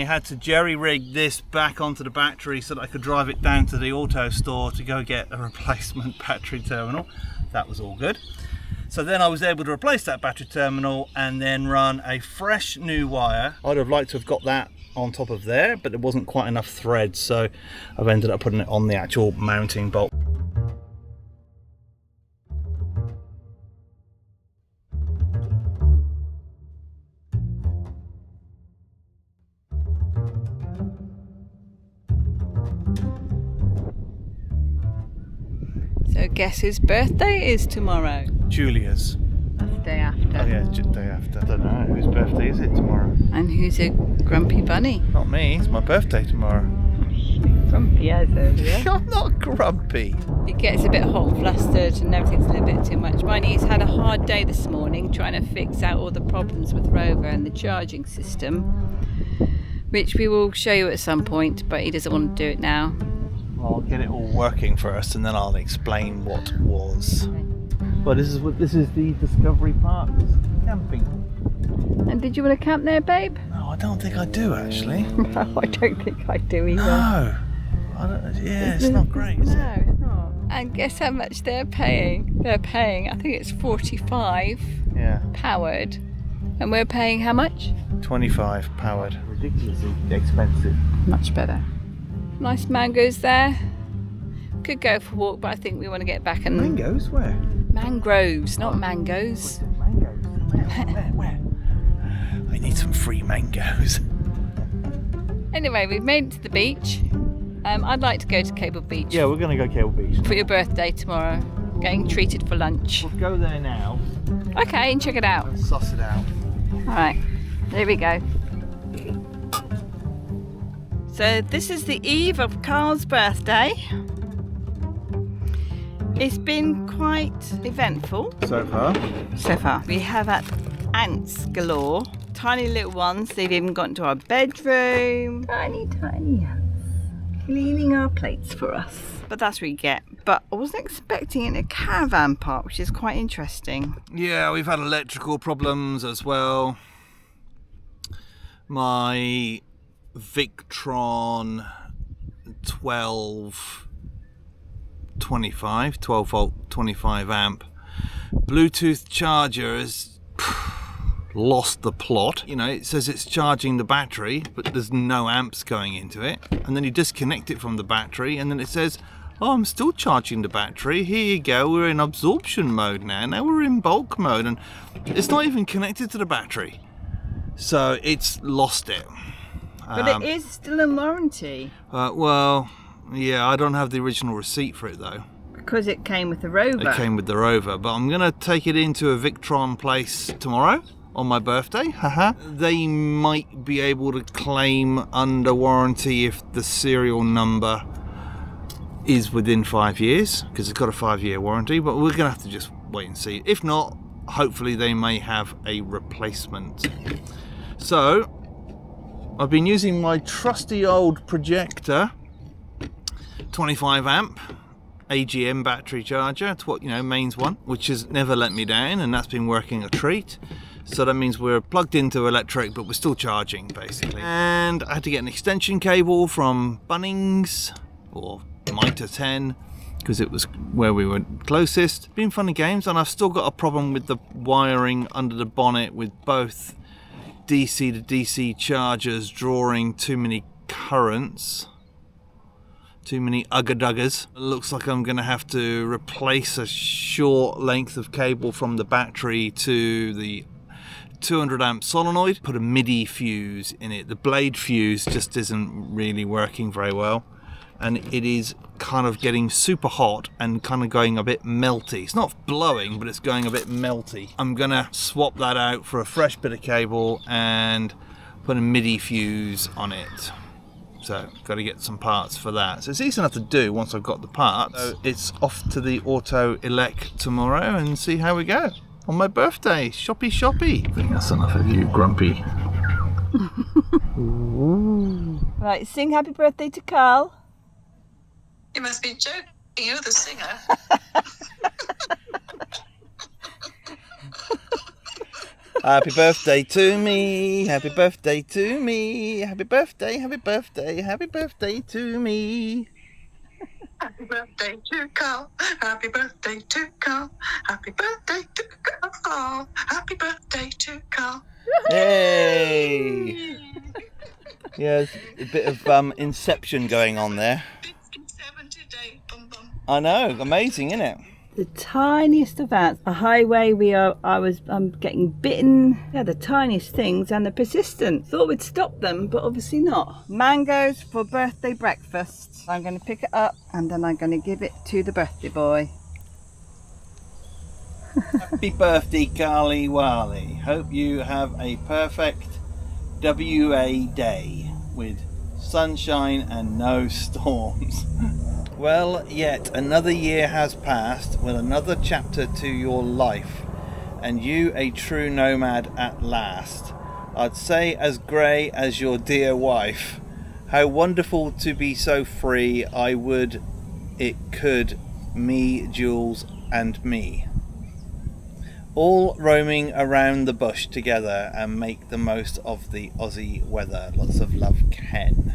had to jerry-rig this back onto the battery so that I could drive it down to the auto store to go get a replacement battery terminal. That was all good. So then I was able to replace that battery terminal and then run a fresh new wire. I'd have liked to have got that on top of there, but there wasn't quite enough thread, so I've ended up putting it on the actual mounting bolt. So guess whose birthday it is tomorrow? Julia's. That's the day after. Oh yeah, day after. I don't know, whose birthday is it tomorrow? And who's a grumpy bunny? Not me, it's my birthday tomorrow. Grumpy as earlier. I'm not grumpy. It gets a bit hot and flustered and everything's a little bit too much. He's had a hard day this morning trying to fix out all the problems with Rover and the charging system, which we will show you at some point, but he doesn't want to do it now. I'll get it all working first and then I'll explain what was. Well, this is the Discovery Park camping. And did you want to camp there, babe? No, I don't think I do actually. No, I don't think I do either. No. It's not great, is it? No, it's not. And guess how much they're paying? They're paying, I think it's 45 powered. And we're paying how much? 25 powered. Ridiculously expensive. Much better. Nice mangoes there. Could go for a walk, but I think we want to get back and... Mangoes? Where? Mangroves, not mangoes. Mangoes? Where? I need some free mangoes. Anyway, we've made it to the beach. I'd like to go to Cable Beach. Yeah, we're going to go Cable Beach. For your birthday tomorrow. Getting treated for lunch. We'll go there now. Okay, and check it out. Let's suss it out. Alright, here we go. So this is the eve of Carl's birthday. It's been quite eventful. So far. We have had ants galore. Tiny little ones. They've even got into our bedroom. Tiny ants. Cleaning our plates for us. But that's what you get. But I wasn't expecting it in a caravan park, which is quite interesting. Yeah, we've had electrical problems as well. My Victron 12 volt 25 amp Bluetooth charger has lost the plot. You know, it says it's charging the battery, but there's no amps going into it. And then you disconnect it from the battery and then it says, oh, I'm still charging the battery. Here you go, we're in absorption mode now. Now we're in bulk mode and it's not even connected to the battery. So it's lost it. But it is still in warranty. Well, yeah, I don't have the original receipt for it though. Because it came with the Rover. It came with the Rover, but I'm going to take it into a Victron place tomorrow on my birthday. Haha. They might be able to claim under warranty if the serial number is within 5 years, because it's got a 5-year warranty, but we're going to have to just wait and see. If not, hopefully they may have a replacement. So I've been using my trusty old projector, 25 amp AGM battery charger. It's what, you know, mains one, which has never let me down, and that's been working a treat. So that means we're plugged into electric, but we're still charging basically. And I had to get an extension cable from Bunnings or Mitre 10 because it was where we were closest. Been fun and games, and I've still got a problem with the wiring under the bonnet with both DC to DC chargers drawing too many currents, too many ugga-duggers. It looks like I'm going to have to replace a short length of cable from the battery to the 200 amp solenoid, put a MIDI fuse in it. The blade fuse just isn't really working very well, and it is kind of getting super hot and kind of going a bit melty. It's not blowing, but it's going a bit melty. I'm gonna swap that out for a fresh bit of cable and put a MIDI fuse on it. So got to get some parts for that. So it's easy enough to do once I've got the parts. So it's off to the auto elect tomorrow and see how we go on my birthday. Shoppy shoppy. I think that's enough of you, grumpy. Right, sing happy birthday to Carl. You must be joking. You're the singer. Happy birthday to me, happy birthday to me, happy birthday, happy birthday, happy birthday to me. Happy birthday to Carl. Happy birthday to Carl. Happy birthday to Carl. Happy birthday to Carl. Yay! Yeah, there's a bit of Inception going on there. 57 today. Bum bum. I know, amazing, isn't it? The tiniest of ants. A highway I'm getting bitten. Yeah, the tiniest things, and they're persistent. Thought we'd stop them, but obviously not. Mangoes for birthday breakfast. I'm going to pick it up and then I'm going to give it to the birthday boy. Happy birthday, Carly Wally. Hope you have a perfect WA day with sunshine and no storms. Well, yet another year has passed with another chapter to your life, and you a true nomad at last. I'd say as grey as your dear wife. How wonderful to be so free. I would it could, me, Jules, and me. All roaming around the bush together and make the most of the Aussie weather. Lots of love, Ken.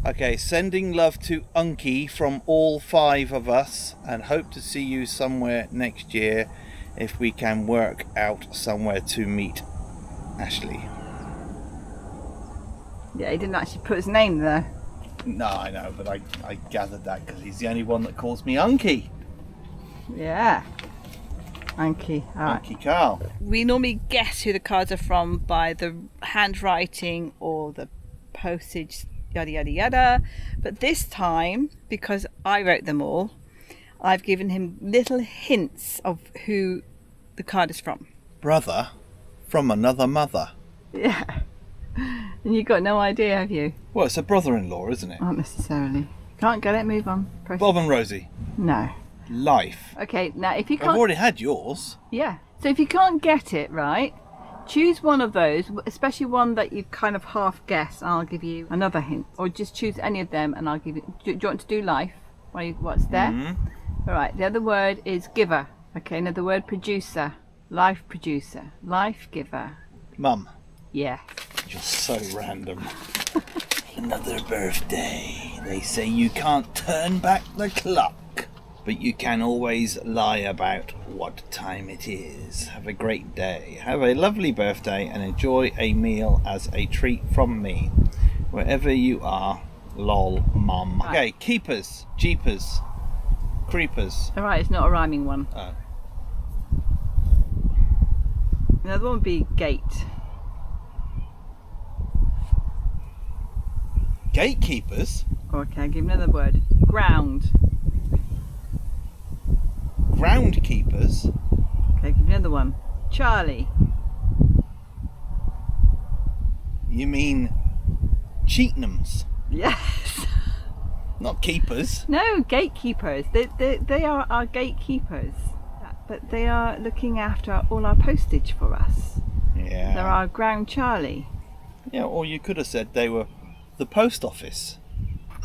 Okay, sending love to Unky from all 5 of us, and hope to see you somewhere next year if we can work out somewhere to meet Ashley. Yeah, he didn't actually put his name there. No, I know, but I gathered that because he's the only one that calls me Unky. Yeah. Anki. Alright. Unky Carl. We normally guess who the cards are from by the handwriting or the postage, yada yada yada. But this time, because I wrote them all, I've given him little hints of who the card is from. Brother from another mother. Yeah. And you've got no idea, have you? Well, it's a brother-in-law, isn't it? Not necessarily. Can't get it, move on. Press. Bob and Rosie. No. Life. Okay, now if you I've can't... already had yours. Yeah. So if you can't get it right, choose one of those, especially one that you kind of half guess, and I'll give you another hint. Or just choose any of them and I'll give you... Do you want to do life? What's there? Mm-hmm. Alright, the other word is giver. Okay, now the word producer. Life producer. Life giver. Mum. Yeah. You're so random. Another birthday. They say you can't turn back the clock, but you can always lie about what time it is. Have a great day. Have a lovely birthday and enjoy a meal as a treat from me. Wherever you are, lol, mum. Okay, keepers, jeepers, creepers. Alright, it's not a rhyming one. Oh. Another one would be gate. Gatekeepers? Okay, I'll give you another word. Ground. Groundkeepers? Okay, I'll give you another one. Charlie. You mean Cheatnams? Yes. Not keepers. No, gatekeepers. They are our gatekeepers. But they are looking after all our postage for us. Yeah. They're our ground Charlie. Yeah, or you could have said they were the post office.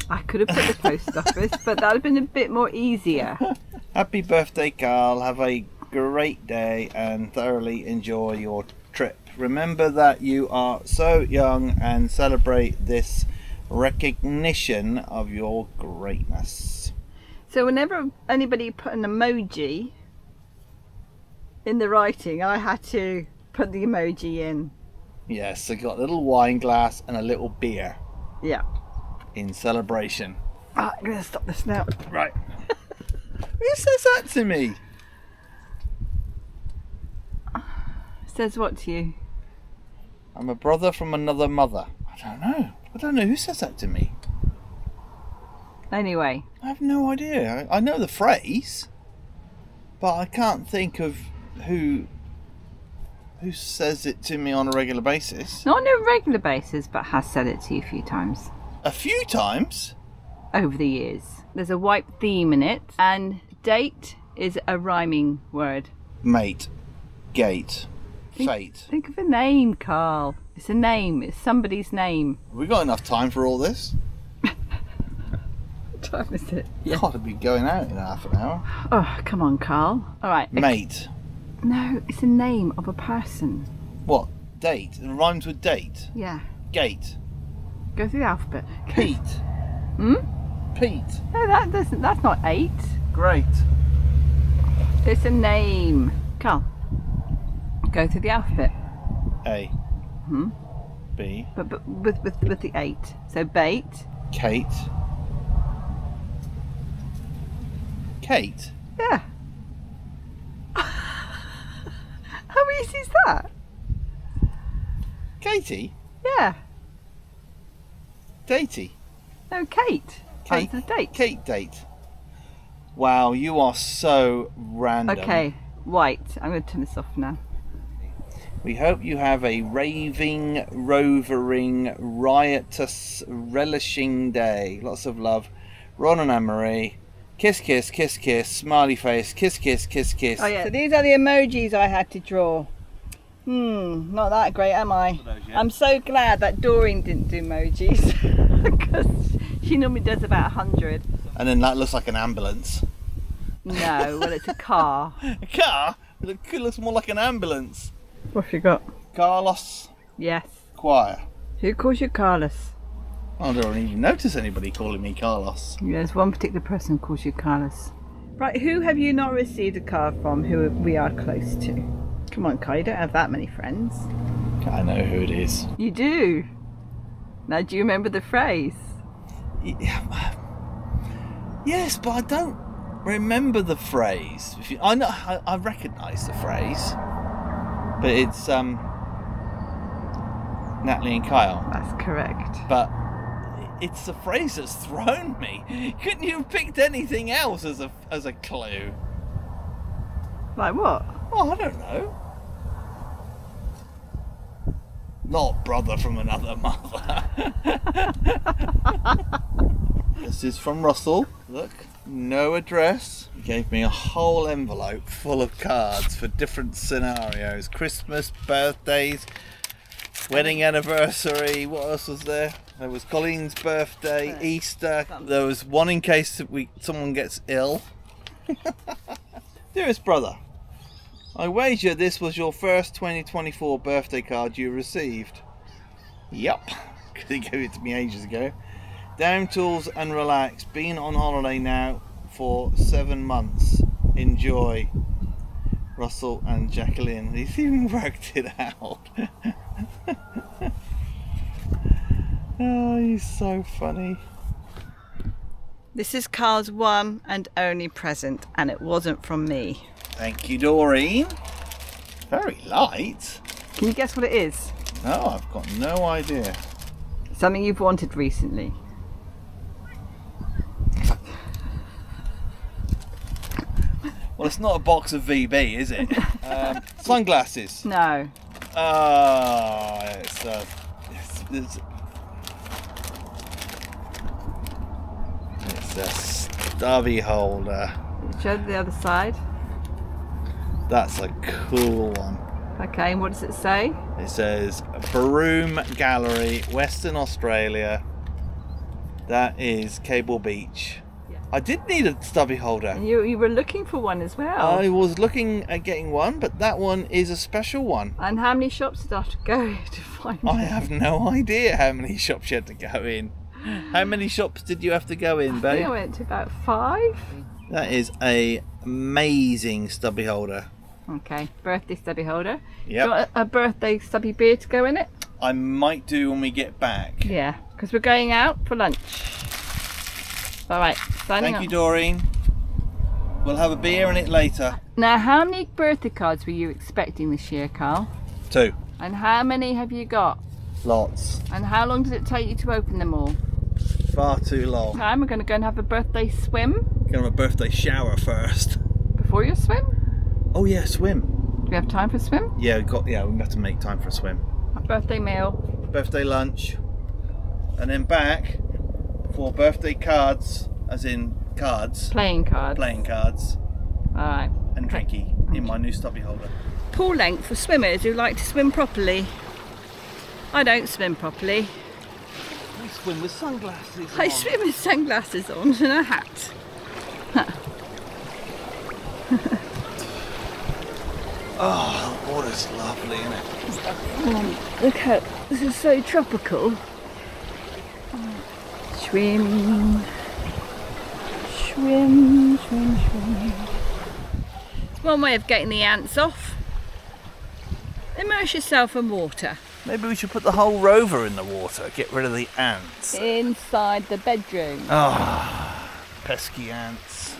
I could have put the post office, but that would have been a bit more easier. Happy birthday, Carl. Have a great day and thoroughly enjoy your trip. Remember that you are so young and celebrate this recognition of your greatness. So whenever anybody put an emoji in the writing, I had to put the emoji in. Yes, I got a little wine glass and a little beer Yeah. in celebration. Right, I'm going to stop this now. Right. Who says that to me? Says what to you? I'm a brother from another mother. I don't know who says that to me. Anyway. I have no idea. I know the phrase, but I can't think of who says it to me on a regular basis. Not on a regular basis, but has said it to you a few times. A few times? Over the years. There's a wipe theme in it, and date is a rhyming word. Mate. Gate. Fate. Think of a name, Carl. It's a name. It's somebody's name. Have we got enough time for all this? What time is it? Gotta be going out in half an hour. Oh, come on, Carl. All right. Mate. No, it's a name of a person. What? Date? It rhymes with date. Yeah. Gate. Go through the alphabet. Pete. Hmm? Pete. No, that's not 8. Great. It's a name. Carl, go through the alphabet. A. Hmm? B. But with the 8. So bait. Kate. Kate. Yeah. How easy is that? Katie. Yeah. Datey. No, Kate. Kate. That's a date. Kate date. Wow, you are so random. Okay, white. I'm going to turn this off now. We hope you have a raving, rovering, riotous, relishing day. Lots of love. Ron and Anne-Marie. Kiss, kiss, kiss, kiss. Smiley face. Kiss, kiss, kiss, kiss. Oh yeah. So these are the emojis I had to draw. Not that great, am I? I'm so glad that Doreen didn't do emojis because she normally does about 100. And then that looks like an ambulance. No, well it's a car. A car? It looks more like an ambulance. What have you got? Carlos Yes. Choir. Who calls you Carlos? I don't even notice anybody calling me Carlos. Yeah, there's one particular person who calls you Carlos. Right, who have you not received a card from who we are close to? Come on, Carl, you don't have that many friends. I know who it is. You do. Now, do you remember the phrase? Yes, but I don't remember the phrase. I know, I recognise the phrase, but it's Natalie and Kyle. That's correct. But it's the phrase that's thrown me. Couldn't you have picked anything else as a clue? Like what? Oh, I don't know. Not brother from another mother. This is from Russell. Look, no address. He gave me a whole envelope full of cards for different scenarios. Christmas, birthdays, wedding anniversary. What else was there? There was Colleen's birthday, Easter. There was one in case someone gets ill. Dearest brother, I wager this was your first 2024 birthday card you received. Yup, because he gave it to me ages ago. Down tools and relax. Been on holiday now for 7 months. Enjoy. Russell and Jacqueline. He's even worked it out. Oh, he's so funny. This is Carl's one and only present, and it wasn't from me. Thank you, Doreen. Very light. Can you guess what it is? No, I've got no idea. Something you've wanted recently. Well, it's not a box of VB, is it? Sunglasses. No. It's a stubby holder. Show the other side. That's a cool one. Okay, and what does it say? It says Broome Gallery, Western Australia. That is cablebeach. Yeah. I did need a stubby holder. And you were looking for one as well. I was looking at getting one, but that one is a special one. And how many shops did I have to go to find it? I have no idea how many shops you had to go in. How many shops did you have to go in, I babe? think I went to about 5. That is a amazing stubby holder. Okay, birthday stubby holder. Yep. Do you want a birthday stubby beer to go in it? I might do when we get back. Yeah, because we're going out for lunch. Alright, signing Thank off. you, Doreen. We'll have a beer in it later. Now, how many birthday cards were you expecting this year, Carl? 2. And how many have you got? Lots. And how long does it take you to open them all? Far too long. Time, we're going to go and have a birthday swim Gonna have a birthday shower first. before your swim. Oh yeah, swim. Do we have time for swim? Yeah, we have to make time for a swim. A birthday meal. Birthday lunch. And then back for birthday cards, as in cards. Playing cards. Playing cards. Alright. And Okay. drinky in my new stubby holder. Pool length for swimmers who like to swim properly. I don't swim properly. We swim with sunglasses I swim with sunglasses on and a hat. Oh, the water's lovely, isn't it? Look how this is so tropical. Swim, swim, swim, swim. It's one way of getting the ants off. Immerse yourself in water. Maybe we should put the whole Rover in the water, get rid of the ants. Inside the bedroom. Ah, pesky ants.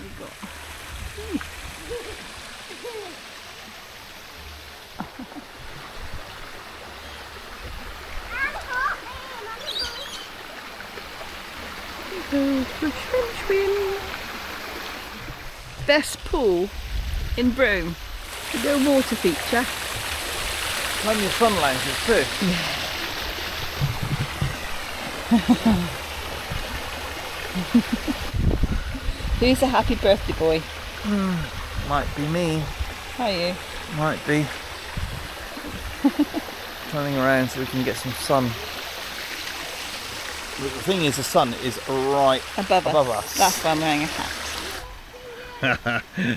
Swim, swim. Best pool in Broome. The water feature. Plenty of sun lounges too. Who's a happy birthday boy? Might be me. Are you? Might be. Turning around so we can get some sun. But the thing is, the sun is right Above us. That's why I'm wearing a hat.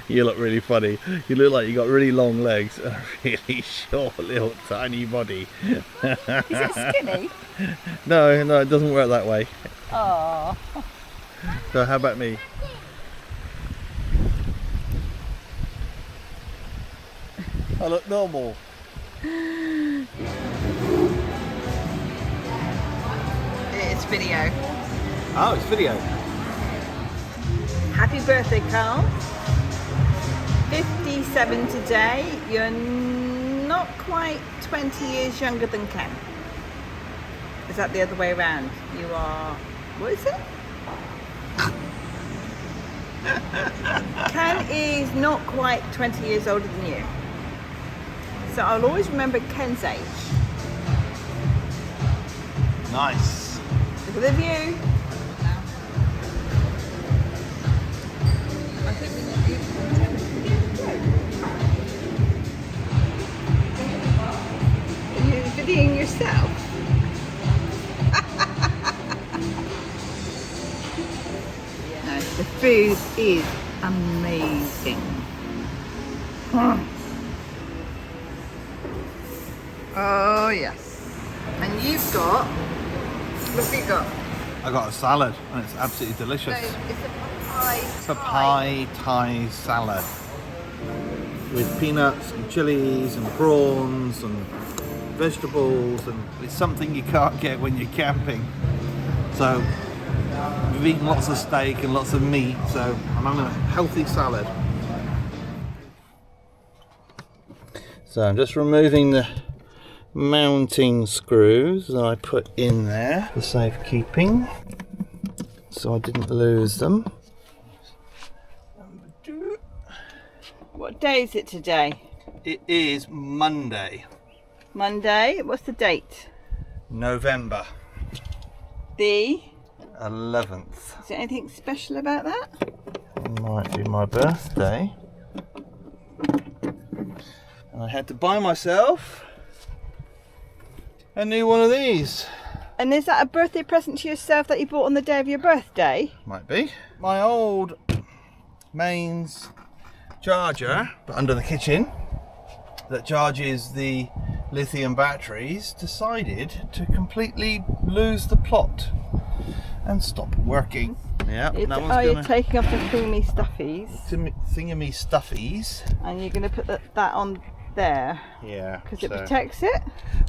You look really funny. You look like you got really long legs and a really short little tiny body. Is it skinny? No, it doesn't work that way. Oh. So how about me? I look normal. It's video. Oh, it's video. Happy birthday, Carl. 57 today. You're not quite 20 years younger than Ken. Is that the other way around? You are, what is it? Ken is not quite 20 years older than you. So I'll always remember Ken's age. Nice. Look at the view. Are you videoing yourself? No, the food is amazing. Oh yes. And you've got, what have you got? I got a salad and it's absolutely delicious. No, it's a Thai. It's a Thai salad with peanuts and chilies and prawns and vegetables, and it's something you can't get when you're camping. So we've eaten lots of steak and lots of meat, so I'm having a healthy salad. So I'm just removing the mounting screws that I put in there for safekeeping, so I didn't lose them. What day is it today? It is Monday, Monday. What's the date? November The 11th. Is there anything special about that? It might be my birthday. And I had to buy myself a new one of these. And is that a birthday present to yourself that you bought on the day of your birthday? Might be. My old mains charger, but under the kitchen, that charges the lithium batteries, decided to completely lose the plot and stop working. Yeah, no one's you're taking off the thingy stuffies. Thingamy stuffies. And you're going to put that on there. Yeah. Because it protects it.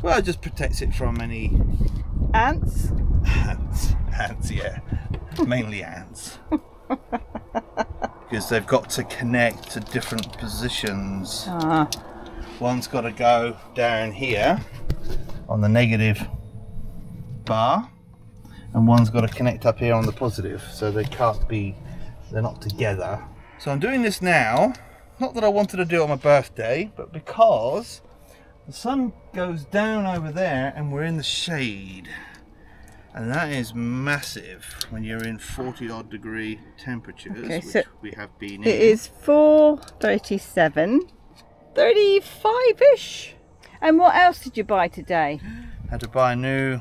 Well, it just protects it from any ants. Ants, yeah. Mainly ants. Because they've got to connect to different positions. One's got to go down here on the negative bar, and one's got to connect up here on the positive, so they can't be, they're not together. So I'm doing this now, not that I wanted to do it on my birthday, but because the sun goes down over there and we're in the shade, and that is massive when you're in 40 odd degree temperatures, Okay, which so we have been in. It is 4:37, 35ish. And what else did you buy today? Had to buy a new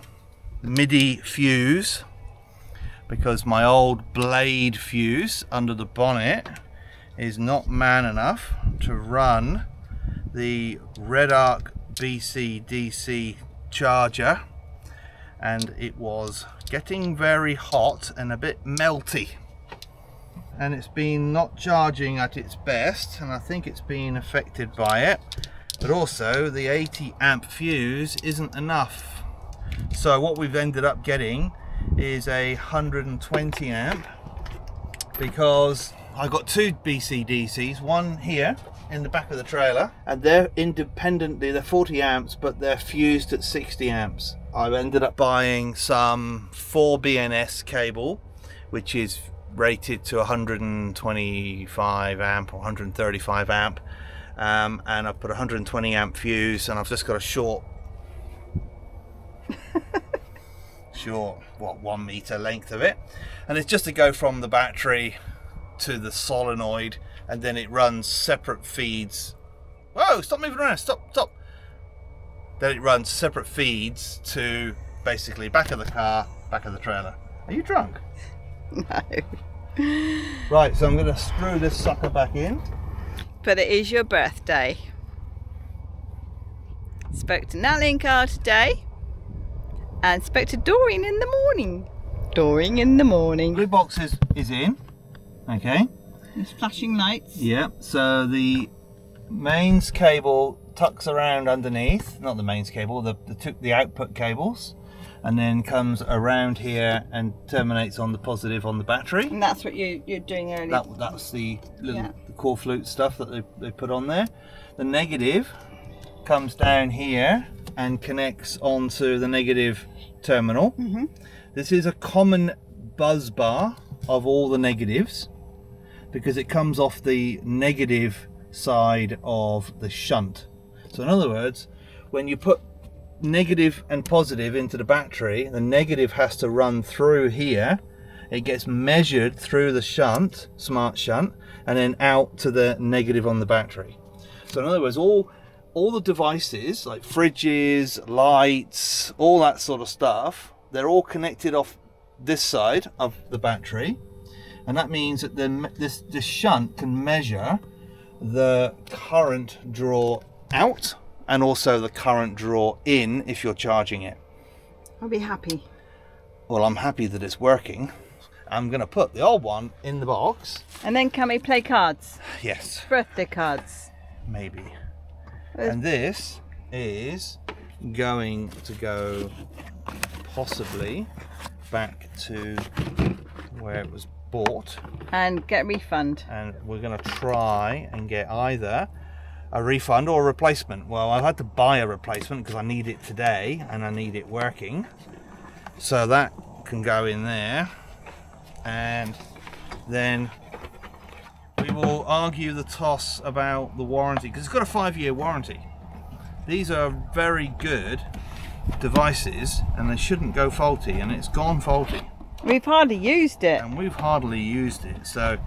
MIDI fuse because my old blade fuse under the bonnet is not man enough to run the Red Arc BC DC charger, and it was getting very hot and a bit melty, and it's been not charging at its best, and I think it's been affected by it. But also the 80 amp fuse isn't enough, so what we've ended up getting is a 120 amp, because I got two BC DCs, one here in the back of the trailer, and they're independently, they're 40 amps, but they're fused at 60 amps. I've ended up buying some 4BNS cable, which is rated to 125 amp or 135 amp, and I've put a 120 amp fuse, and I've just got a short, what, 1 meter length of it, and it's just to go from the battery to the solenoid, and then it runs separate feeds. Whoa, stop moving around, stop. Then it runs separate feeds to basically back of the car, back of the trailer. Are you drunk? No. Right, so I'm going to screw this sucker back in. But it is your birthday. Spoke to Natalie in car today, and spoke to Doreen in the morning. Blue box is in. Okay. There's flashing lights. Yeah, so the mains cable tucks around underneath, not the mains cable, the output cables, and then comes around here and terminates on the positive on the battery. And that's what you're doing earlier. That's the little the core flute stuff that they put on there. The negative comes down here and connects onto the negative terminal. Mm-hmm. This is a common buzz bar of all the negatives, because it comes off the negative side of the shunt. So in other words, when you put negative and positive into the battery, the negative has to run through here, it gets measured through the shunt, smart shunt, and then out to the negative on the battery. So in other words, all the devices like fridges, lights, all that sort of stuff, they're all connected off this side of the battery, and that means that this shunt can measure the current draw out and also the current draw in if you're charging it. I'll be happy. Well, I'm happy that it's working. I'm going to put the old one in the box. And then can we play cards? Yes. Birthday cards. Maybe. And this is going to go possibly back to where it was bought. And get a refund. And we're going to try and get either a refund or a replacement. Well, I've had to buy a replacement because I need it today and I need it working. So that can go in there. And then we will argue the toss about the warranty, because it's got a 5-year warranty. These are very good devices and they shouldn't go faulty, and it's gone faulty. We've hardly used it. And we've hardly used it, so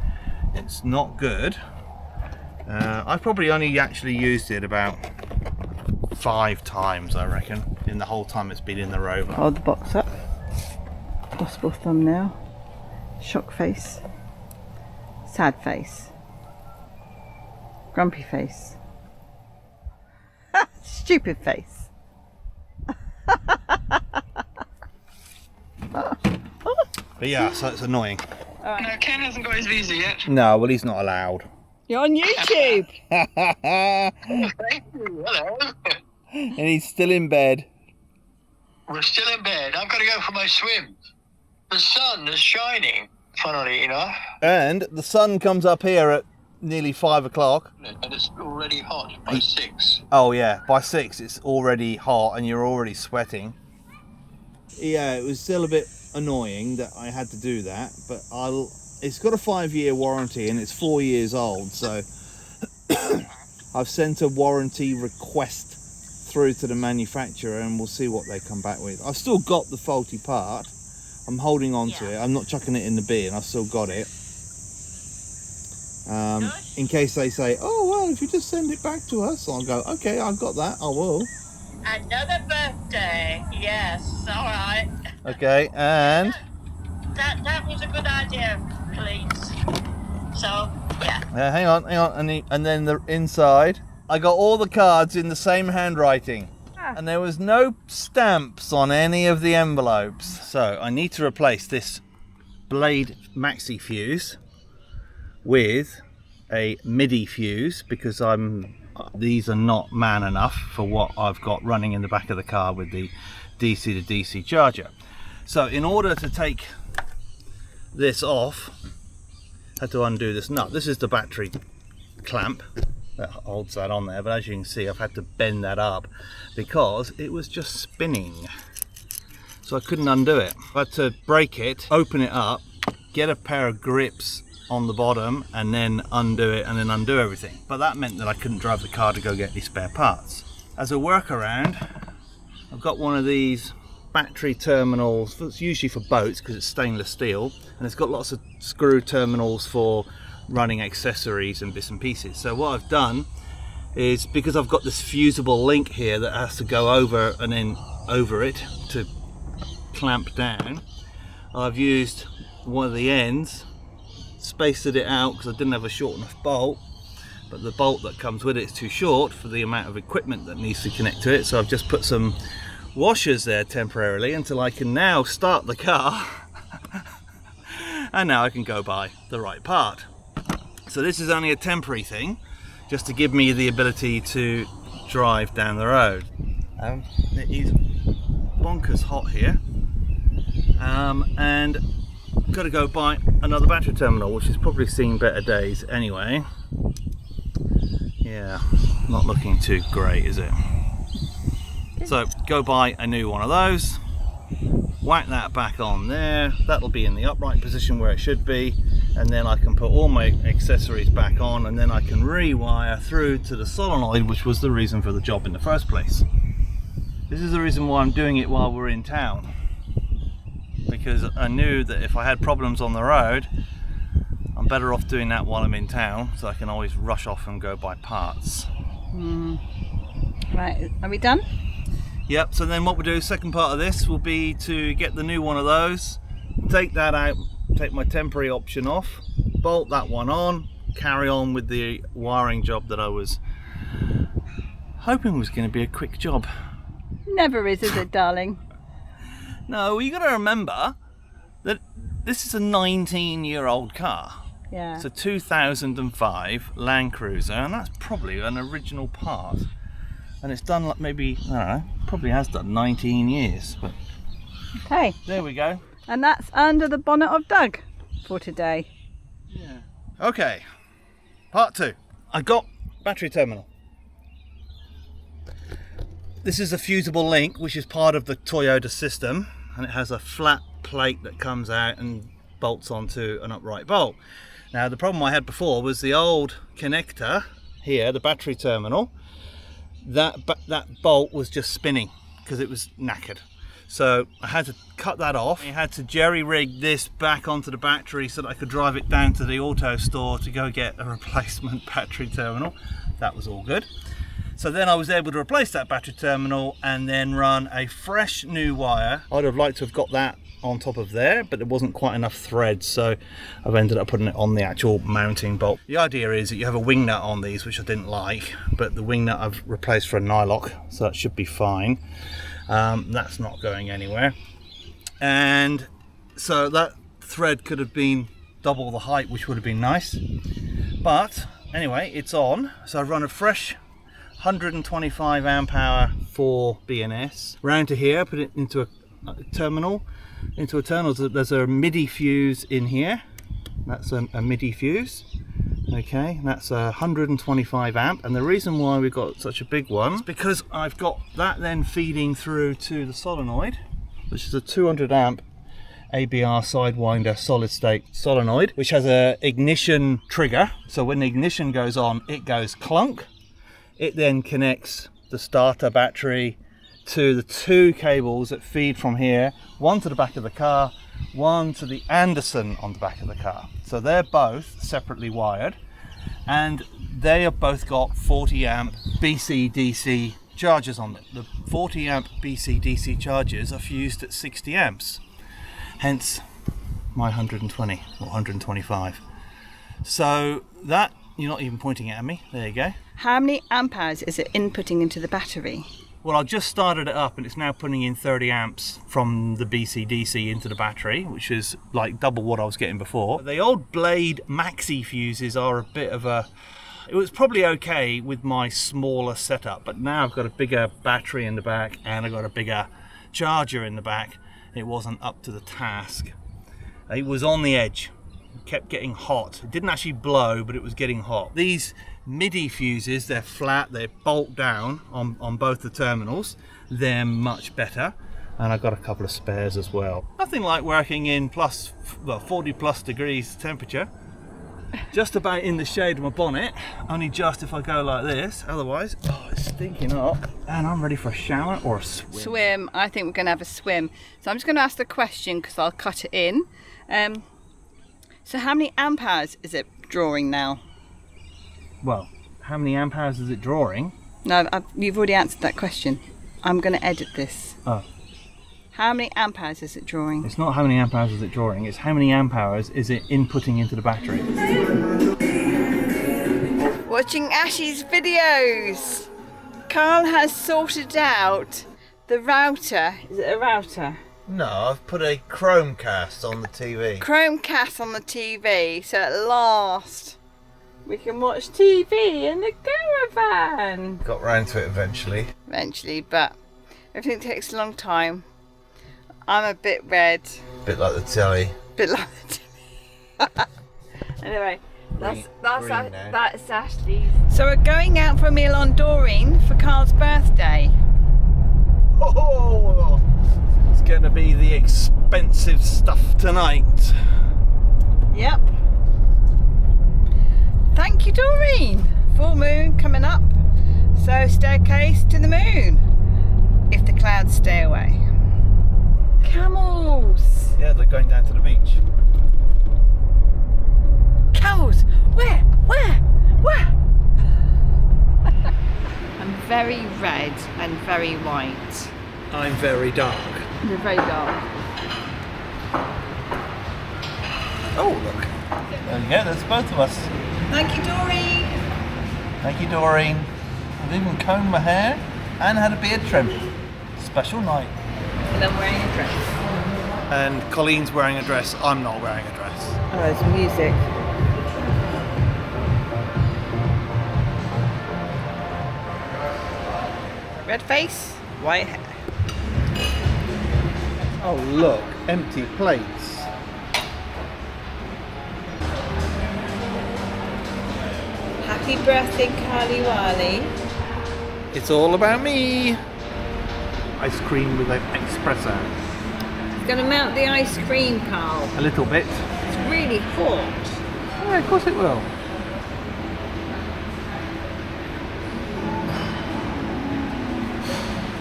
it's not good. I've probably only actually used it about 5 times, I reckon, in the whole time it's been in the Rover. Hold the box up. Possible thumbnail. Shock face. Sad face. Grumpy face. Stupid face. But yeah, so it's annoying. No, Ken hasn't got his visa yet. No, well, he's not allowed. You're on YouTube. Thank you. Hello. And he's still in bed. We're still in bed. I've got to go for my swim. The sun is shining, funnily enough. And the sun comes up here at nearly 5 o'clock. And it's already hot by 6. Oh yeah, by 6 it's already hot and you're already sweating. Yeah, it was still a bit annoying that I had to do that, but it's got a 5-year warranty and it's 4 years old, so I've sent a warranty request through to the manufacturer and we'll see what they come back with. I've still got the faulty part. I'm holding on to it. I'm not chucking it in the bin. I've still got it. In case they say, oh, well, if you just send it back to us, I'll go, okay, I've got that. I will. Another birthday. Yes, all right. Okay, and? That was a good idea, please. So, yeah. Hang on. And then the inside. I got all the cards in the same handwriting. And there was no stamps on any of the envelopes. So I need to replace this Blade maxi fuse with a MIDI fuse because these are not man enough for what I've got running in the back of the car with the DC to DC charger. So in order to take this off, I had to undo this nut. This is the battery clamp that holds that on there, but as you can see I've had to bend that up because it was just spinning, so I couldn't undo it. I had to break it, open it up, get a pair of grips on the bottom and then undo it and then undo everything, but that meant that I couldn't drive the car to go get these spare parts. As a workaround, I've got one of these battery terminals. It's usually for boats because it's stainless steel, and it's got lots of screw terminals for running accessories and bits and pieces. So what I've done is, because I've got this fusible link here that has to go over and then over it to clamp down, I've used one of the ends, spaced it out because I didn't have a short enough bolt, but the bolt that comes with it is too short for the amount of equipment that needs to connect to it. So I've just put some washers there temporarily until I can now start the car and now I can go buy the right part. So this is only a temporary thing, just to give me the ability to drive down the road. It is bonkers hot here, and I've got to go buy another battery terminal, which has probably seen better days anyway. Yeah, not looking too great, is it? So go buy a new one of those, whack that back on there, that'll be in the upright position where it should be, and then I can put all my accessories back on, and then I can rewire through to the solenoid, which was the reason for the job in the first place. This is the reason why I'm doing it while we're in town, because I knew that if I had problems on the road, I'm better off doing that while I'm in town, so I can always rush off and go buy parts. Right, are we done? Yep, so then what we'll do, second part of this will be to get the new one of those, take that out, take my temporary option off, bolt that one on, carry on with the wiring job that I was hoping was going to be a quick job. Never is it, darling? No, you got to remember that this is a 19-year-old car. Yeah. It's a 2005 LandCruiser, and that's probably an original part. And it's done like maybe, I don't know, probably has done 19 years. But Okay. there we go. And that's under the bonnet of Doug for today. Yeah. Okay, part 2. I got battery terminal. This is a fusible link, which is part of the Toyota system, and it has a flat plate that comes out and bolts onto an upright bolt. Now the problem I had before was the old connector here, the battery terminal, that bolt was just spinning because it was knackered. So I had to cut that off. I had to jerry-rig this back onto the battery so that I could drive it down to the auto store to go get a replacement battery terminal. That was all good. So then I was able to replace that battery terminal and then run a fresh new wire. I'd have liked to have got that on top of there, but there wasn't quite enough thread, so I've ended up putting it on the actual mounting bolt. The idea is that you have a wing nut on these, which I didn't like, but the wing nut I've replaced for a nylock, so that should be fine. That's not going anywhere, and so that thread could have been double the height, which would have been nice, but anyway, it's on. So I've run a fresh 125 amp hour for BNS round to here, put it into a terminal. There's a MIDI fuse in here. That's a MIDI fuse. Okay, that's 125 amp, and the reason why we've got such a big one is because I've got that then feeding through to the solenoid, which is a 200 amp ABR Sidewinder solid state solenoid, which has a ignition trigger. So when the ignition goes on, it goes clunk. It then connects the starter battery to the 2 cables that feed from here, one to the back of the car, one to the Anderson on the back of the car. So they're both separately wired, and they have both got 40 amp BC DC chargers on them. The 40 amp BC DC chargers are fused at 60 amps, hence my 120 or 125. So that, you're not even pointing it at me, there you go. How many amp hours is it inputting into the battery? Well, I just started it up and it's now putting in 30 amps from the BC-DC into the battery, which is like double what I was getting before. The old Blade Maxi fuses are a bit of a... It was probably okay with my smaller setup, but now I've got a bigger battery in the back and I've got a bigger charger in the back. It wasn't up to the task. It was on the edge. It kept getting hot. It didn't actually blow, but it was getting hot. These MIDI fuses, they're flat, they bolt down on both the terminals. They're much better. And I've got a couple of spares as well. Nothing like working in 40 plus degrees temperature. Just about in the shade of my bonnet, only just if I go like this. Otherwise, oh, it's stinking hot. And I'm ready for a shower or a swim. Swim. I think we're going to have a swim. So I'm just going to ask the question because I'll cut it in. So how many amp hours is it drawing now? Well, how many amp hours is it drawing? No, you've already answered that question. I'm going to edit this. Oh. How many amp hours is it drawing? It's not how many amp hours is it drawing, it's how many amp hours is it inputting into the battery. Watching Ash's videos. Carl has sorted out the router. Is it a router? No, I've put a Chromecast on the TV. Chromecast on the TV, so at last we can watch TV in the caravan. Got round to it eventually. But everything takes a long time. I'm a bit red. Bit like the telly. Bit like the TV. Anyway, that's Ashley's. So we're going out for a meal on Doreen for Carl's birthday. Oh, it's going to be the expensive stuff tonight. Yep. Thank you, Doreen. Full moon coming up, so staircase to the moon if the clouds stay away. Camels. Yeah, they're going down to the beach. Camels. Where? I'm very red and very white. I'm very dark. You're very dark. Oh, look. There you go, there's both of us. Thank you, Doreen. Thank you, Doreen. I've even combed my hair and had a beard trim. Special night. And I'm wearing a dress. And Colleen's wearing a dress. I'm not wearing a dress. Oh, there's music. Red face, white hair. Oh, look, empty plates. Happy birthday, Carly Wiley. It's all about me. Ice cream with an espresso. It's going to melt the ice cream, Carl. A little bit. It's really hot. Yeah, of course it will.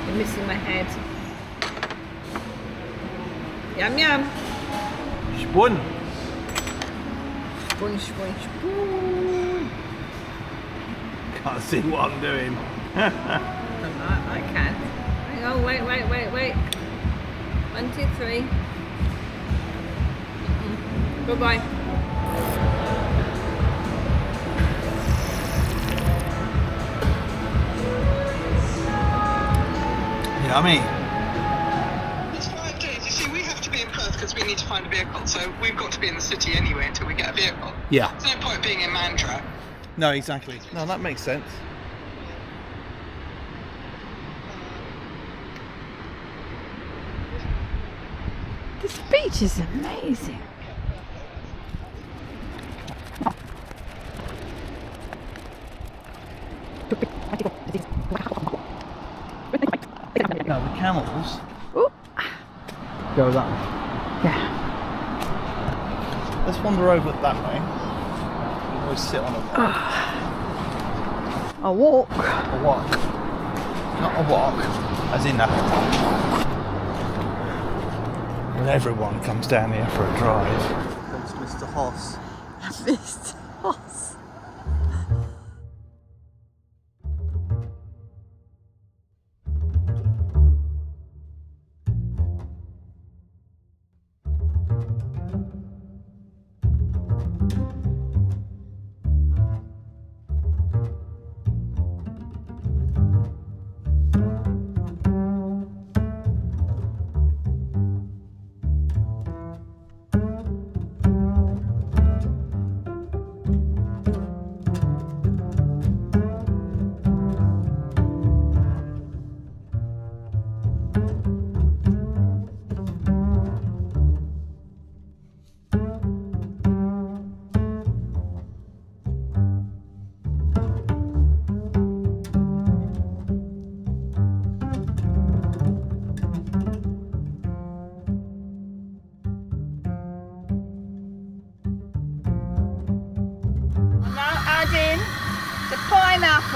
You're missing my head. Yum yum. Spoon. Spoon. Can't see what I'm doing. I can. Hang on, wait. 1, 2, 3. Bye-bye. Yummy. It's 5 days. You see, we have to be in Perth because we need to find a vehicle. So we've got to be in the city anyway until we get a vehicle. Yeah. There's no point being in Mandurah. No, exactly. No, that makes sense. This beach is amazing. No, the camels Ooh. go that way. Yeah. Let's wander over that way. We always sit on a rock. A walk. A walk. Not a walk, as in a... When everyone comes down here for a drive. Comes Mr. Hoss. Mr. Hoss.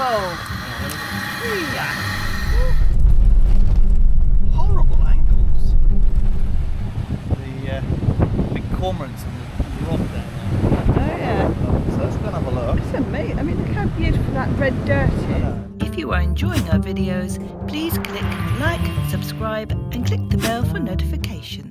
beautiful. Yeah. Horrible angles. The big cormorants and the rock there. Oh yeah. So let's go and have a look. It's amazing. I mean, look how beautiful that red dirt is. If you are enjoying our videos, please click like, subscribe and click the bell for notifications.